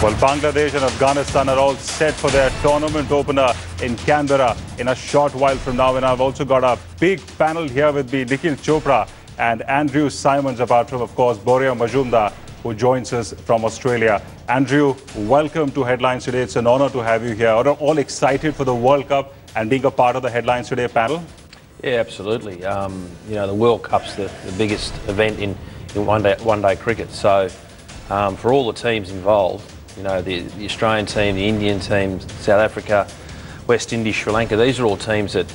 Well, Bangladesh and Afghanistan are all set for their tournament opener in Canberra in a short while from now. And I've also got a big panel here with me, Nikhil Chopra and Andrew Symonds, apart from, of course, Boria Majumdar, who joins us from Australia. Andrew, welcome to Headlines Today. It's an honor to have you here. Are all excited for the World Cup and being a part of the Headlines Today panel? Yeah, absolutely. The World Cup's the biggest event in one-day cricket. So for all the teams involved, the Australian team, the Indian team, South Africa, West Indies, Sri Lanka, these are all teams that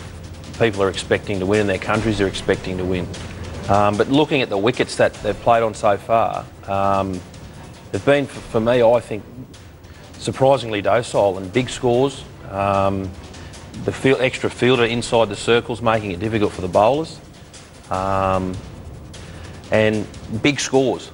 people are expecting to win and their countries are expecting to win. But looking at the wickets that they've played on so far, they've been, for me, I think, surprisingly docile and big scores. The extra fielder inside the circles making it difficult for the bowlers. And big scores.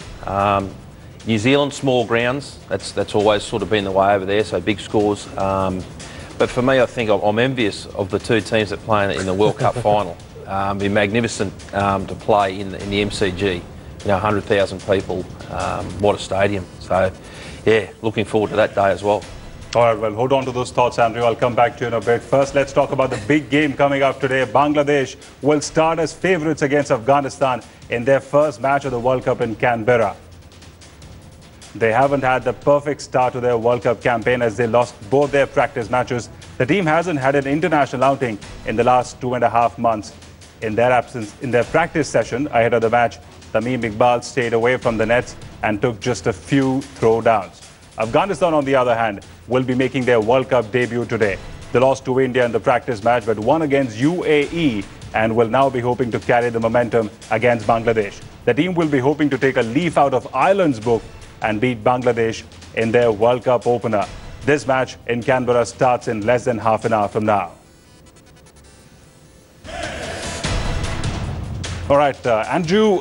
New Zealand, small grounds, that's always sort of been the way over there, so big scores. But for me, I think I'm envious of the two teams that play in the World Cup final. It'd be magnificent to play in the MCG, 100,000 people, what a stadium. So, yeah, looking forward to that day as well. All right, well, hold on to those thoughts, Andrew. I'll come back to you in a bit. First, let's talk about the big game coming up today. Bangladesh will start as favourites against Afghanistan in their first match of the World Cup in Canberra. They haven't had the perfect start to their World Cup campaign as they lost both their practice matches. The team hasn't had an international outing in the last 2.5 months. In their absence, in their practice session ahead of the match, Tamim Iqbal stayed away from the nets and took just a few throwdowns. Afghanistan, on the other hand, will be making their World Cup debut today. They lost to India in the practice match but won against UAE and will now be hoping to carry the momentum against Bangladesh. The team will be hoping to take a leaf out of Ireland's book and beat Bangladesh in their World Cup opener. This match in Canberra starts in less than half an hour from now. All right, Andrew,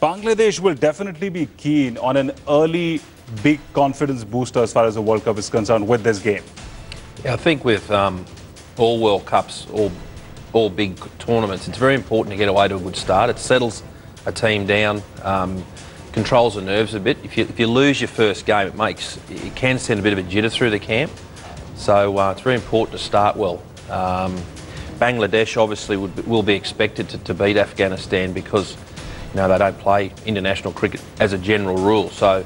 Bangladesh will definitely be keen on an early big confidence booster as far as the World Cup is concerned with this game. Yeah, I think with all World Cups, all big tournaments, it's very important to get away to a good start. It settles a team down, controls the nerves a bit. If you lose your first game, it can send a bit of a jitter through the camp. So it's very important to start well. Bangladesh obviously will be expected to beat Afghanistan because they don't play international cricket as a general rule. So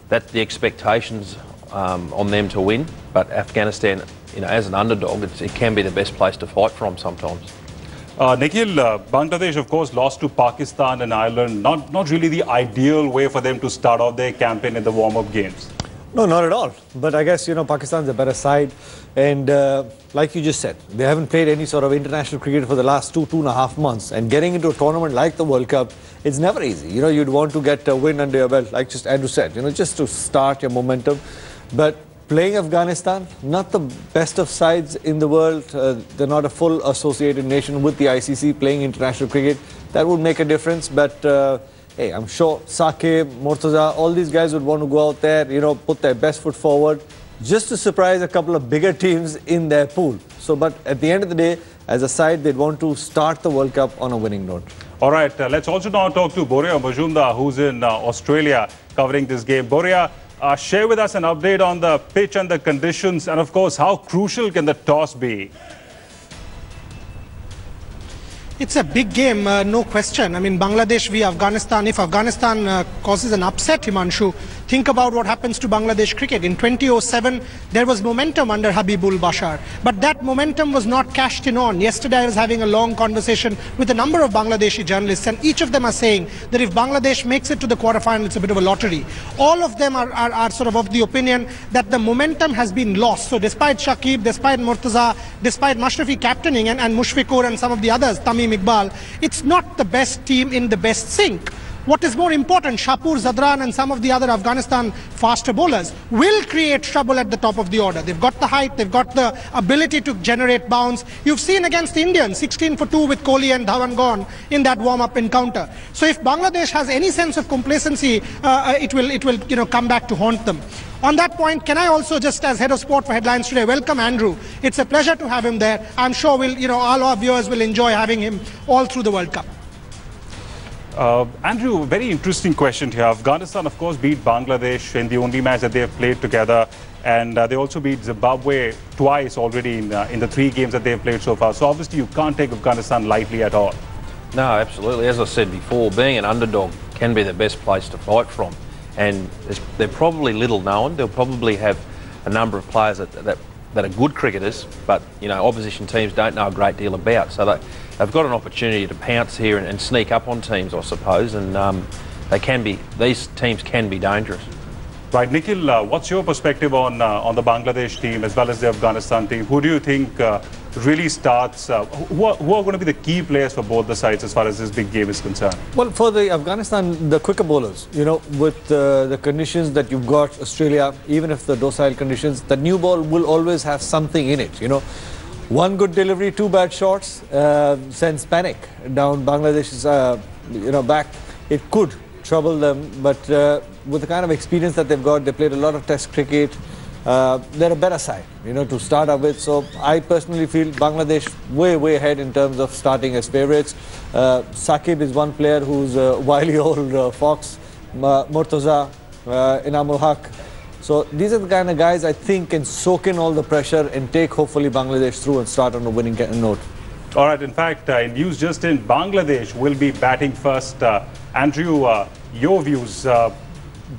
that's the expectations on them to win. But Afghanistan, as an underdog, it can be the best place to fight from sometimes. Nikhil, Bangladesh, of course, lost to Pakistan and Ireland. Not really the ideal way for them to start off their campaign in the warm-up games. No, not at all. But I guess, Pakistan's a better side. And like you just said, they haven't played any sort of international cricket for the last 2.5 months. And getting into a tournament like the World Cup, it's never easy. You'd want to get a win under your belt, like just Andrew said, just to start your momentum. But playing Afghanistan, not the best of sides in the world. They're not a full associated nation with the ICC playing international cricket. That would make a difference. But hey, I'm sure Saqib, Murtaza, all these guys would want to go out there, put their best foot forward just to surprise a couple of bigger teams in their pool. So, but at the end of the day, as a side, they'd want to start the World Cup on a winning note. All right, let's also now talk to Boria Majumdar, who's in Australia covering this game. Boria, share with us an update on the pitch and the conditions, and of course, how crucial can the toss be? It's a big game, no question. I mean, Bangladesh v Afghanistan. If Afghanistan causes an upset, Himanshu, think about what happens to Bangladesh cricket. In 2007, there was momentum under Habibul Bashar, but that momentum was not cashed in on. Yesterday, I was having a long conversation with a number of Bangladeshi journalists, and each of them are saying that if Bangladesh makes it to the quarterfinal, it's a bit of a lottery. All of them are sort of the opinion that the momentum has been lost. So despite Saqib, despite Murtaza, despite Mashrafi captaining and Mushfiqur and some of the others, Tamim Iqbal, it's not the best team in the best sync. What is more important, Shapur, Zadran and some of the other Afghanistan faster bowlers will create trouble at the top of the order. They've got the height, they've got the ability to generate bounce. You've seen against the Indians, 16 for 2 with Kohli and Dhawan gone in that warm-up encounter. So if Bangladesh has any sense of complacency, it will come back to haunt them. On that point, can I also just, as head of sport for Headlines Today, welcome Andrew. It's a pleasure to have him there. I'm sure all our viewers will enjoy having him all through the World Cup. Andrew, very interesting question here. Afghanistan, of course, beat Bangladesh in the only match that they have played together. And they also beat Zimbabwe twice already in the 3 games that they have played so far. So obviously you can't take Afghanistan lightly at all. No, absolutely. As I said before, being an underdog can be the best place to fight from. And they're probably little known. They'll probably have a number of players that are good cricketers, but opposition teams don't know a great deal about. So they've got an opportunity to pounce here and sneak up on teams, I suppose. And these teams can be dangerous. Right, Nikhil, what's your perspective on the Bangladesh team as well as the Afghanistan team? Who do you think really starts? Who are going to be the key players for both the sides as far as this big game is concerned? Well, for the Afghanistan, the quicker bowlers, with the conditions that you've got, Australia, even if the docile conditions, the new ball will always have something in it. One good delivery, 2 bad shots sends panic down Bangladesh's back. It could trouble them, but with the kind of experience that they've got, they played a lot of test cricket. They're a better side, to start up with. So I personally feel Bangladesh way ahead in terms of starting as favourites. Saqib is one player who's a wily old fox. Murtaza, Inamul Haq. So these are the kind of guys I think can soak in all the pressure and take hopefully Bangladesh through and start on a winning note. All right, in fact, in news just in, Bangladesh will be batting first. Andrew, your views,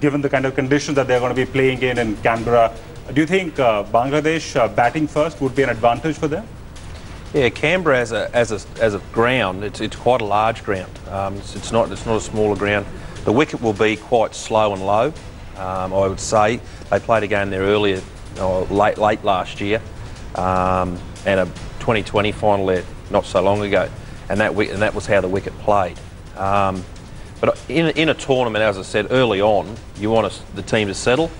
given the kind of conditions that they're going to be playing in Canberra, do you think Bangladesh batting first would be an advantage for them? Yeah, Canberra as a ground, it's quite a large ground. It's not a smaller ground. The wicket will be quite slow and low. I would say they played a game there earlier, late last year, and a 2020 final there not so long ago, and that was how the wicket played. But in a tournament, as I said early on, you want the team to settle.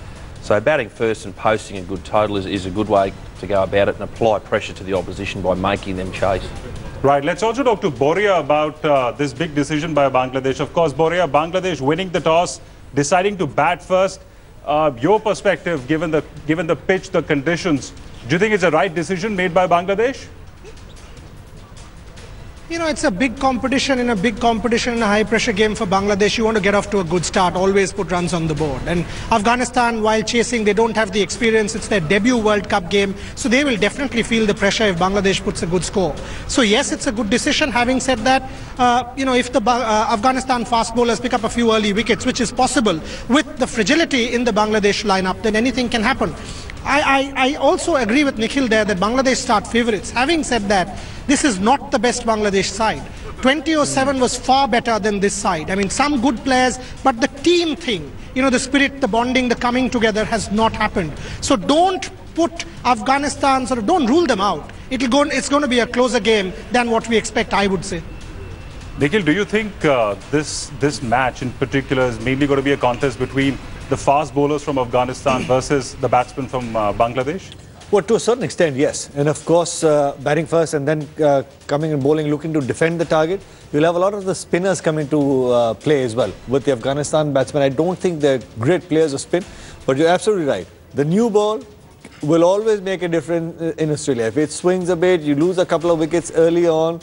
So batting first and posting a good total is a good way to go about it and apply pressure to the opposition by making them chase. Right, let's also talk to Boria about this big decision by Bangladesh. Of course, Boria, Bangladesh winning the toss, deciding to bat first. Your perspective, given the pitch, the conditions, do you think it's a right decision made by Bangladesh? It's a big competition. In a high-pressure game for Bangladesh, you want to get off to a good start, always put runs on the board. And Afghanistan, while chasing, they don't have the experience. It's their debut World Cup game, so they will definitely feel the pressure if Bangladesh puts a good score. So yes, it's a good decision. Having said that, if the Afghanistan fast bowlers pick up a few early wickets, which is possible with the fragility in the Bangladesh lineup, then anything can happen. I also agree with Nikhil there that Bangladesh start favourites. Having said that, this is not the best Bangladesh side. 2007 was far better than this side. I mean, some good players, but the team thing, the spirit, the bonding, the coming together has not happened. So don't put Afghanistan, don't rule them out. It's going to be a closer game than what we expect, I would say. Nikhil, do you think this match in particular is mainly going to be a contest between the fast bowlers from Afghanistan versus the batsmen from Bangladesh? Well, to a certain extent, yes. And of course, batting first and then coming and bowling, looking to defend the target. You'll have a lot of the spinners coming to play as well. With the Afghanistan batsmen, I don't think they're great players of spin, but you're absolutely right. The new ball will always make a difference in Australia. If it swings a bit, you lose a couple of wickets early on,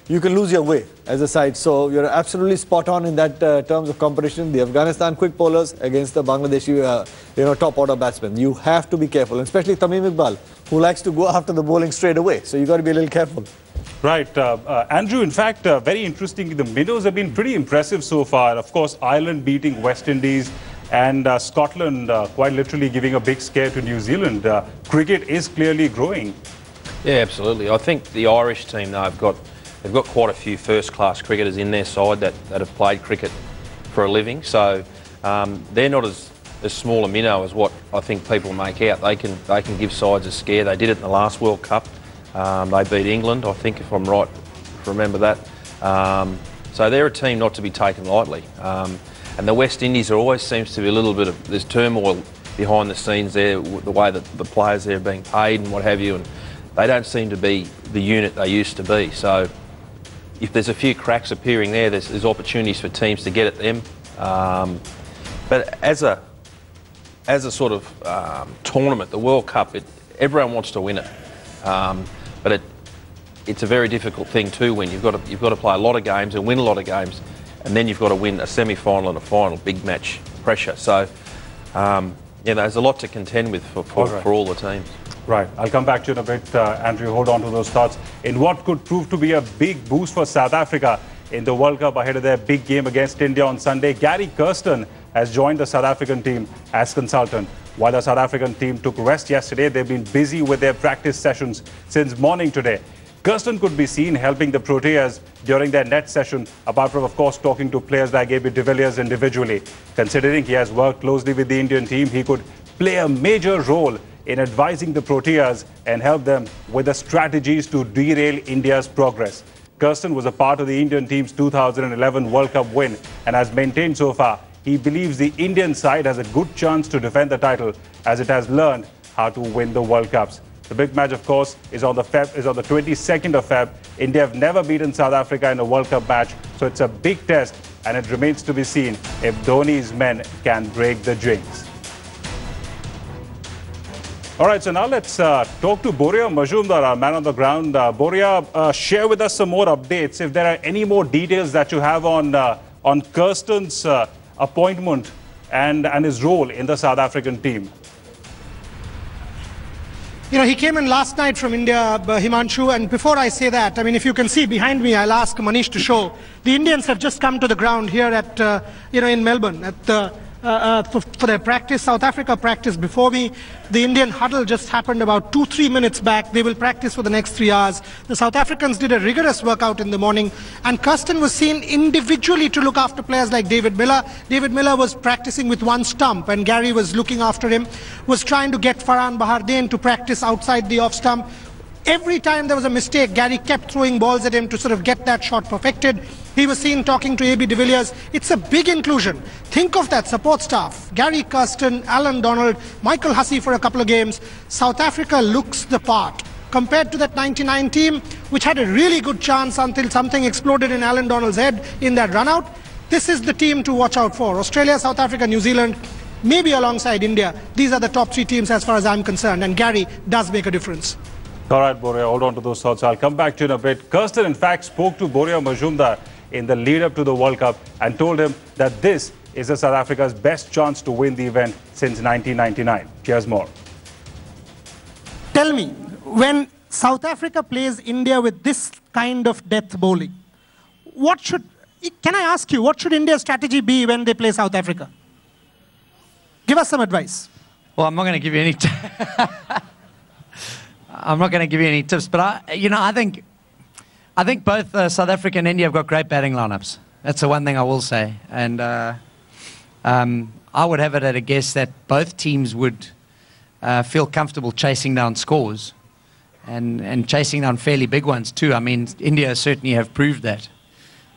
you can lose your way as a side. So you're absolutely spot on in that terms of competition. The Afghanistan quick bowlers against the Bangladeshi top order batsmen. You have to be careful, especially Tamim Iqbal, who likes to go after the bowling straight away. So you've got to be a little careful. Right. Andrew, in fact, very interesting. The minnows have been pretty impressive so far. Of course, Ireland beating West Indies and Scotland quite literally giving a big scare to New Zealand. Cricket is clearly growing. Yeah, absolutely. I think the Irish team, though, they've got quite a few first-class cricketers in their side that have played cricket for a living. So they're not as small a minnow as what I think people make out. They can give sides a scare. They did it in the last World Cup. They beat England, I think, if I'm right, remember that. So they're a team not to be taken lightly. And the West Indies always seems to be a little bit of, there's turmoil behind the scenes there, the way that the players there are being paid and what have you, and they don't seem to be the unit they used to be. So if there's a few cracks appearing there, there's opportunities for teams to get at them. But as a sort of tournament, the World Cup, everyone wants to win it. But it's a very difficult thing to win. You've got to play a lot of games and win a lot of games, and then you've got to win a semi-final and a final, big match pressure. So, there's a lot to contend with for all the teams. Right. I'll come back to you in a bit. Andrew, hold on to those thoughts. In what could prove to be a big boost for South Africa in the World Cup ahead of their big game against India on Sunday, Gary Kirsten has joined the South African team as consultant. While the South African team took rest yesterday, they've been busy with their practice sessions since morning today. Kirsten could be seen helping the Proteas during their net session, apart from, of course, talking to players like AB de Villiers individually. Considering he has worked closely with the Indian team, he could play a major role in advising the Proteas and help them with the strategies to derail India's progress. Kirsten was a part of the Indian team's 2011 World Cup win and has maintained so far he believes the Indian side has a good chance to defend the title as it has learned how to win the World Cups. The big match, of course, is on the 22nd of Feb. India have never beaten South Africa in a World Cup match, so it's a big test, and it remains to be seen if Dhoni's men can break the jinx. All right, so now let's talk to Boria Majumdar, our man on the ground. Boria, share with us some more updates. If there are any more details that you have on Kirsten's appointment and his role in the South African team. You know, he came in last night from India, Himanshu, and before I say that, I mean, if you can see behind me, I'll ask Manish to show. The Indians have just come to the ground here at, in Melbourne at the for their practice. South Africa practice before me. The Indian huddle just happened about 2-3 minutes back. They will practice for the next 3 hours. The South Africans did a rigorous workout in the morning, and Kirsten was seen individually to look after players like David Miller. David Miller was practicing with one stump, and Gary was looking after him, was trying to get Farhan Bahardin to practice outside the off stump. Every time there was a mistake, Gary kept throwing balls at him to sort of get that shot perfected. He was seen talking to AB de Villiers. It's a big inclusion. Think of that support staff. Gary Kirsten, Alan Donald, Michael Hussey for a couple of games. South Africa looks the part. Compared to that 99 team, which had a really good chance until something exploded in Alan Donald's head in that run-out, this is the team to watch out for. Australia, South Africa, New Zealand, maybe alongside India. These are the top 3 teams as far as I'm concerned, and Gary does make a difference. All right, Boria, hold on to those thoughts. I'll come back to you in a bit. Kirsten, in fact, spoke to Boria Majumdar in the lead-up to the World Cup and told him that this is South Africa's best chance to win the event since 1999. Here's more. Tell me, when South Africa plays India with this kind of death bowling, can I ask you, what should India's strategy be when they play South Africa? Give us some advice. Well, I'm not going to give you any I'm not going to give you any tips, but I think both South Africa and India have got great batting lineups. That's the one thing I will say. And I would have it at a guess that both teams would feel comfortable chasing down scores and chasing down fairly big ones too. I mean, India certainly have proved that.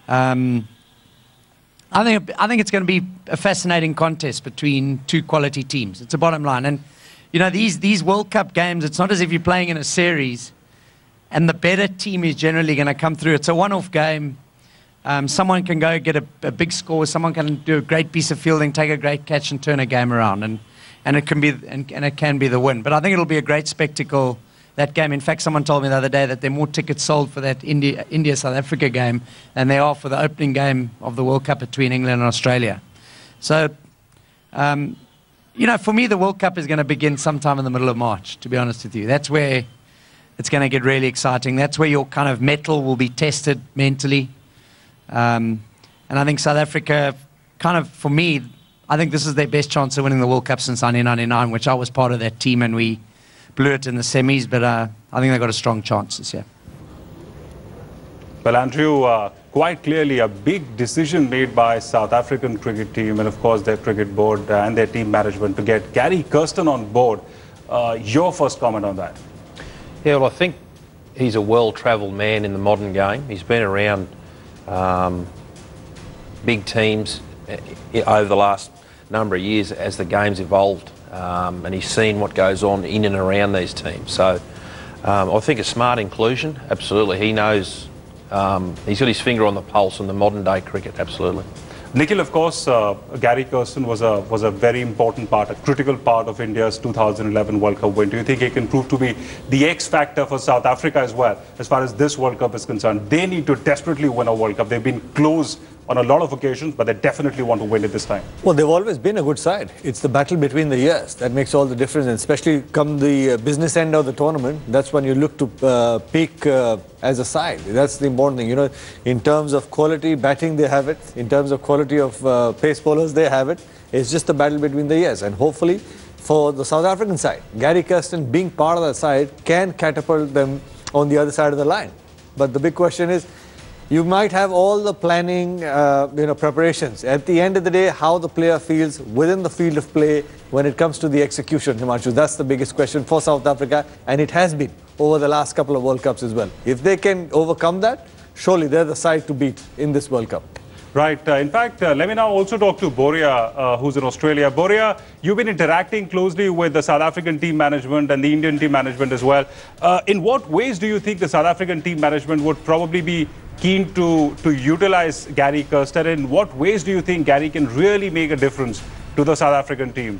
I think it's going to be a fascinating contest between 2 quality teams. It's a bottom line. And you know, these World Cup games, it's not as if you're playing in a series and the better team is generally going to come through. It's a one-off game. Someone can go get a big score. Someone can do a great piece of fielding, take a great catch and turn a game around. And it can be the win. But I think it'll be a great spectacle, that game. In fact, someone told me the other day that there are more tickets sold for that India-South Africa game than there are for the opening game of the World Cup between England and Australia. So, you know, for me, the World Cup is going to begin sometime in the middle of March, to be honest with you. That's where it's going to get really exciting. That's where your kind of mettle will be tested mentally. And I think South Africa, kind of, for me, I think this is their best chance of winning the World Cup since 1999, which I was part of that team, and we blew it in the semis, but I think they've got a strong chance this year. Well, Andrew, quite clearly a big decision made by South African cricket team and, of course, their cricket board and their team management to get Gary Kirsten on board. Your first comment on that? Yeah, well, I think he's a well-travelled man in the modern game. He's been around big teams over the last number of years as the game's evolved, and he's seen what goes on in and around these teams. So I think a smart inclusion, absolutely. He knows, he's got his finger on the pulse in the modern day cricket, absolutely. Nikhil, of course, Gary Kirsten was a very important part, a critical part of India's 2011 World Cup win. Do you think he can prove to be the X factor for South Africa as well, as far as this World Cup is concerned? They need to desperately win a World Cup. They've been close on a lot of occasions, but they definitely want to win it this time. Well, they've always been a good side. It's the battle between the years that makes all the difference, and especially come the business end of the tournament, that's when you look to peak as a side. That's the important thing. You know, in terms of quality batting, they have it. In terms of quality of pace bowlers, they have it. It's just a battle between the years, and hopefully for the South African side, Gary Kirsten being part of that side can catapult them on the other side of the line. But the big question is, you might have all the planning, preparations. At the end of the day, how the player feels within the field of play when it comes to the execution, Himanshu, that's the biggest question for South Africa, and it has been over the last couple of World Cups as well. If they can overcome that, surely they're the side to beat in this World Cup. Right. In fact, let me now also talk to Boria, who's in Australia. Boria, you've been interacting closely with the South African team management and the Indian team management as well. In what ways do you think the South African team management would probably be keen to utilize Gary Kirsten? In what ways do you think Gary can really make a difference to the South African team?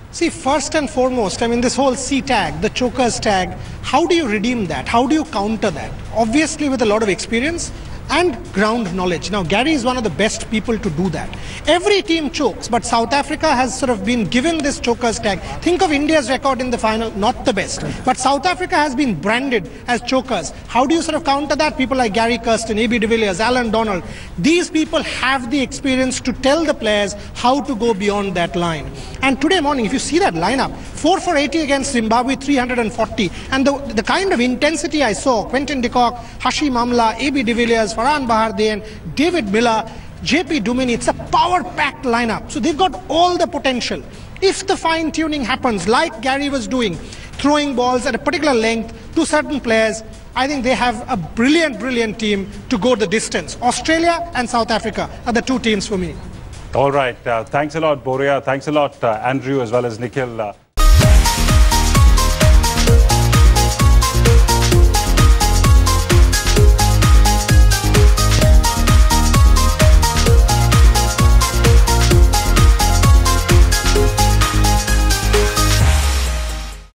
See, first and foremost, I mean, this whole C tag, the chokers tag, how do you redeem that? How do you counter that? Obviously, with a lot of experience and ground knowledge. Now, Gary is one of the best people to do that. Every team chokes, but South Africa has sort of been given this chokers tag. Think of India's record in the final, not the best. But South Africa has been branded as chokers. How do you sort of counter that? People like Gary Kirsten, A.B. de Villiers, Alan Donald, these people have the experience to tell the players how to go beyond that line. And today morning, if you see that lineup, 4 for 80 against Zimbabwe, 340. And the kind of intensity I saw, Quentin de Kock, Hashim Amla, A.B. de Villiers, Farhan Bahardien, David Miller, JP Dumini, it's a power-packed lineup. So they've got all the potential. If the fine-tuning happens, like Gary was doing, throwing balls at a particular length to certain players, I think they have a brilliant, brilliant team to go the distance. Australia and South Africa are the two teams for me. All right. Thanks a lot, Boria. Thanks a lot, Andrew, as well as Nikhil.